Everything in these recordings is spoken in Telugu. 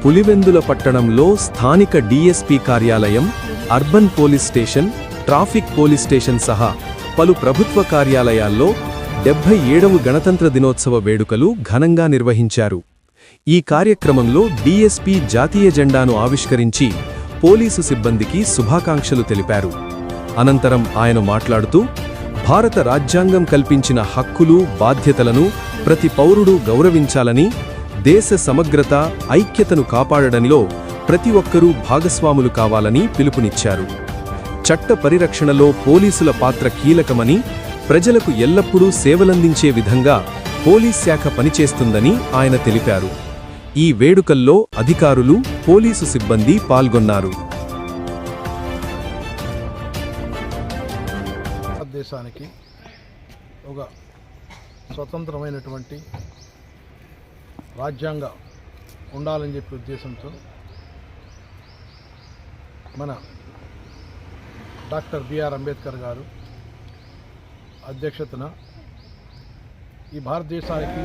పులివెందుల పట్టణంలో స్థానిక డీఎస్పీ కార్యాలయం, urban police station, traffic police station సహా పలు ప్రభుత్వ కార్యాలయాల్లో 77వ గణతంత్ర దినోత్సవ వేడుకలు ఘనంగా నిర్వహించారు. ఈ కార్యక్రమంలో డీఎస్పీ జాతీయ జెండాను ఆవిష్కరించి పోలీసు సిబ్బందికి శుభాకాంక్షలు తెలిపారు. అనంతరం ఆయన మాట్లాడుతూ, భారత రాజ్యాంగం కల్పించిన హక్కులు, బాధ్యతలను ప్రతి పౌరుడు గౌరవించాలని, దేశ సమగ్రత, ఐక్యతను కాపాడడంలో ప్రతి ఒక్కరూ భాగస్వాములు కావాలని పిలుపునిచ్చారు. చట్ట పరిరక్షణలో పోలీసుల పాత్ర కీలకమని, ప్రజలకు ఎల్లప్పుడూ సేవలందించే విధంగా పోలీస్ శాఖ పనిచేస్తుందని ఆయన తెలిపారు. ఈ వేడుకల్లో అధికారులు, పోలీసు సిబ్బంది పాల్గొన్నారు. దేశానికి ఒక స్వతంత్రమైనటువంటి రాజ్యాంగం ఉండాలని చెప్పే ఉద్దేశంతో మన డాక్టర్ బిఆర్ అంబేద్కర్ గారు అధ్యక్షతన ఈ భారతదేశానికి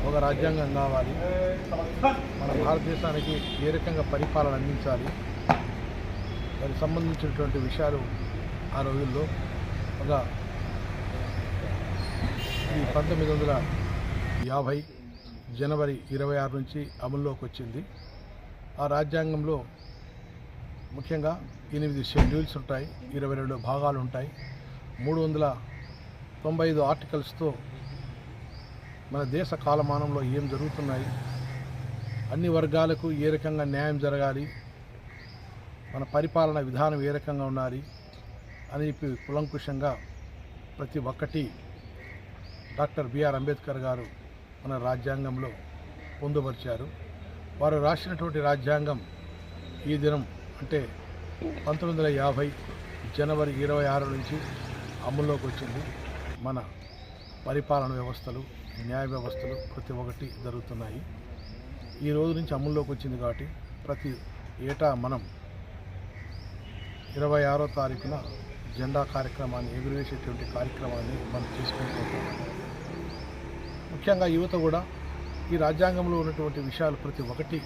ఒక రాజ్యాంగం కావాలి, మన భారతదేశానికి ఏ రకంగా పరిపాలన అందించాలి, దానికి సంబంధించినటువంటి విషయాలు ఆ రోజుల్లో ఒక ఈ 1950 జనవరి 26 నుంచి అమల్లోకి వచ్చింది. ఆ రాజ్యాంగంలో ముఖ్యంగా 8 షెడ్యూల్స్ ఉంటాయి, 22 భాగాలు ఉంటాయి, 395 ఆర్టికల్స్తో మన దేశ కాలమానంలో ఏం జరుగుతున్నాయి, అన్ని వర్గాలకు ఏ రకంగా న్యాయం జరగాలి, మన పరిపాలన విధానం ఏ రకంగా ఉండాలి అని చెప్పి కులంకుషంగా ప్రతి ఒక్కటి డాక్టర్ బిఆర్ అంబేద్కర్ గారు మన రాజ్యాంగంలో పొందుపరిచారు. వారు రాసినటువంటి రాజ్యాంగం ఈ దినం అంటే 1950 జనవరి 26 నుంచి అమల్లోకి వచ్చింది. మన పరిపాలన వ్యవస్థలు, న్యాయ వ్యవస్థలు ప్రతి ఒక్కటి జరుగుతున్నాయి. ఈ రోజు నుంచి అమల్లోకి వచ్చింది కాబట్టి ప్రతి ఏటా మనం 26వ తారీఖున జెండా కార్యక్రమాన్ని, ఎగురవేసేటువంటి కార్యక్రమాన్ని మనం చేసుకుంటున్నాం. ముఖ్యంగా యువత కూడా ఈ రాజ్యాంగంలో ఉన్నటువంటి విషయాలు ప్రతి ఒక్కటి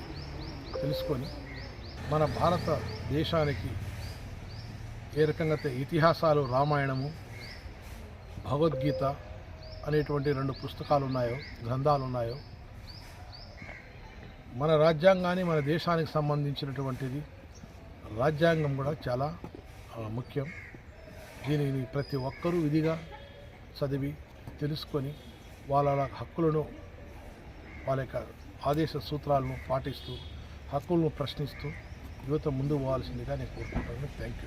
తెలుసుకొని మన భారతదేశానికి ఏ రకంగా ఇతిహాసాలు, రామాయణము, భగవద్గీత అనేటువంటి 2 పుస్తకాలు ఉన్నాయో, గ్రంథాలు ఉన్నాయో, మన రాజ్యాంగాన్ని, మన దేశానికి సంబంధించినటువంటిది రాజ్యాంగం కూడా చాలా ముఖ్యం. దీనిని ప్రతి ఒక్కరూ విధిగా చదివి తెలుసుకొని వాళ్ళ హక్కులను, వాళ్ళ యొక్క ఆదేశ సూత్రాలను పాటిస్తూ, హక్కులను ప్రశ్నిస్తూ యువత ముందు పోవాల్సిందిగా నేను కోరుకుంటున్నాను. Thank you.